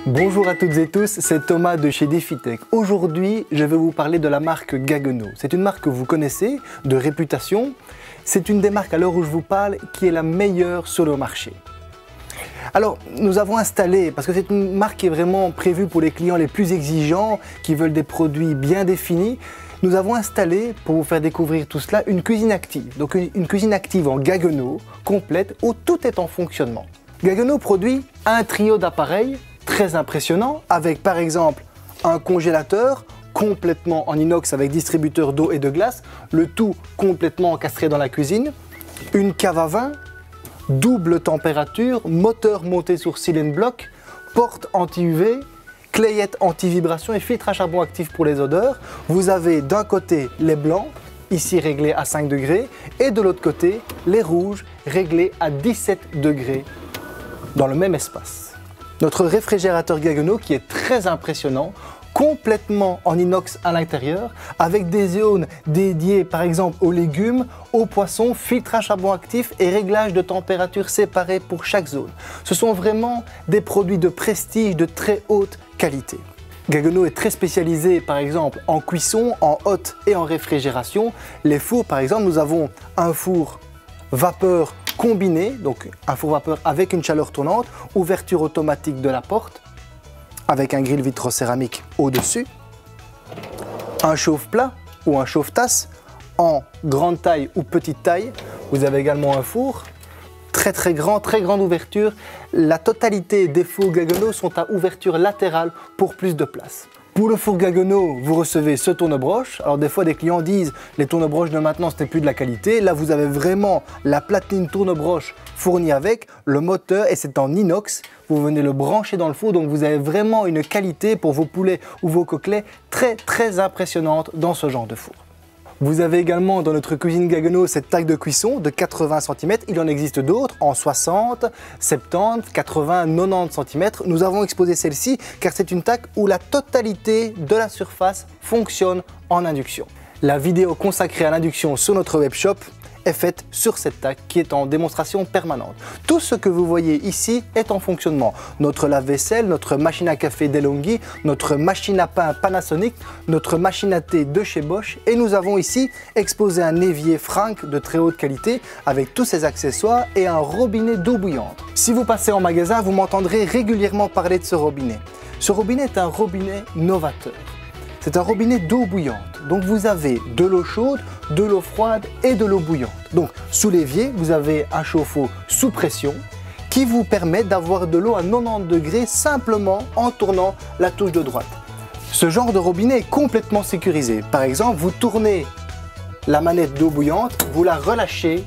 Bonjour à toutes et tous, c'est Thomas de chez DefiTech. Aujourd'hui, je vais vous parler de la marque Gaggenau. C'est une marque que vous connaissez, de réputation. C'est une des marques à l'heure où je vous parle qui est la meilleure sur le marché. Alors, nous avons installé, parce que c'est une marque qui est vraiment prévue pour les clients les plus exigeants, qui veulent des produits bien définis, nous avons installé, pour vous faire découvrir tout cela, une cuisine active. Donc une cuisine active en Gaggenau, complète, où tout est en fonctionnement. Gaggenau produit un trio d'appareils très impressionnant, avec par exemple un congélateur complètement en inox avec distributeur d'eau et de glace, le tout complètement encastré dans la cuisine, une cave à vin, double température, moteur monté sur cylindre bloc, porte anti-UV, clayette anti-vibration et filtre à charbon actif pour les odeurs. Vous avez d'un côté les blancs, ici réglés à 5 degrés, et de l'autre côté les rouges réglés à 17 degrés dans le même espace. Notre réfrigérateur Gaggenau qui est très impressionnant, complètement en inox à l'intérieur, avec des zones dédiées par exemple aux légumes, aux poissons, filtre à charbon actif et réglage de température séparés pour chaque zone. Ce sont vraiment des produits de prestige de très haute qualité. Gaggenau est très spécialisé par exemple en cuisson, en haute et en réfrigération. Les fours par exemple, nous avons un four vapeur combiné, donc un four vapeur avec une chaleur tournante, ouverture automatique de la porte, avec un grill vitrocéramique au-dessus, un chauffe-plat ou un chauffe-tasse en grande taille ou petite taille. Vous avez également un four, très grande ouverture. La totalité des fours Gaggenau sont à ouverture latérale pour plus de place. Pour le four Gaggenau, vous recevez ce tourne-broche. Alors des fois, des clients disent les tourne-broches de maintenant, ce n'est plus de la qualité. Là, vous avez vraiment la platine tourne-broche fournie avec le moteur et c'est en inox. Vous venez le brancher dans le four, donc vous avez vraiment une qualité pour vos poulets ou vos coquelets très impressionnante dans ce genre de four. Vous avez également dans notre cuisine Gaggenau cette taille de cuisson de 80 cm. Il en existe d'autres en 60, 70, 80, 90 cm. Nous avons exposé celle-ci car c'est une taille où la totalité de la surface fonctionne en induction. La vidéo consacrée à l'induction sur notre webshop est faite sur cette taille qui est en démonstration permanente. Tout ce que vous voyez ici est en fonctionnement. Notre lave-vaisselle, notre machine à café DeLonghi, notre machine à pain Panasonic, notre machine à thé de chez Bosch et nous avons ici exposé un évier Frank de très haute qualité avec tous ses accessoires et un robinet d'eau bouillante. Si vous passez en magasin, vous m'entendrez régulièrement parler de ce robinet. Ce robinet est un robinet novateur. C'est un robinet d'eau bouillante. Donc vous avez de l'eau chaude, de l'eau froide et de l'eau bouillante. Donc sous l'évier, vous avez un chauffe-eau sous pression qui vous permet d'avoir de l'eau à 90 degrés simplement en tournant la touche de droite. Ce genre de robinet est complètement sécurisé. Par exemple, vous tournez la manette d'eau bouillante, vous la relâchez,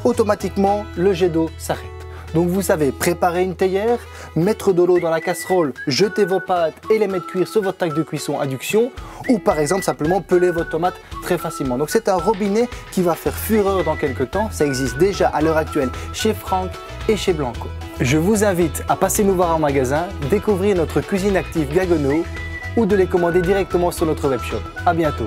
automatiquement le jet d'eau s'arrête. Donc vous savez préparer une théière, mettre de l'eau dans la casserole, jeter vos pâtes et les mettre cuire sur votre taille de cuisson induction ou par exemple simplement peler vos tomates très facilement. Donc c'est un robinet qui va faire fureur dans quelques temps. Ça existe déjà à l'heure actuelle chez Frank et chez Blanco. Je vous invite à passer nous voir en magasin, découvrir notre cuisine active Gaggenau ou de les commander directement sur notre webshop. À bientôt.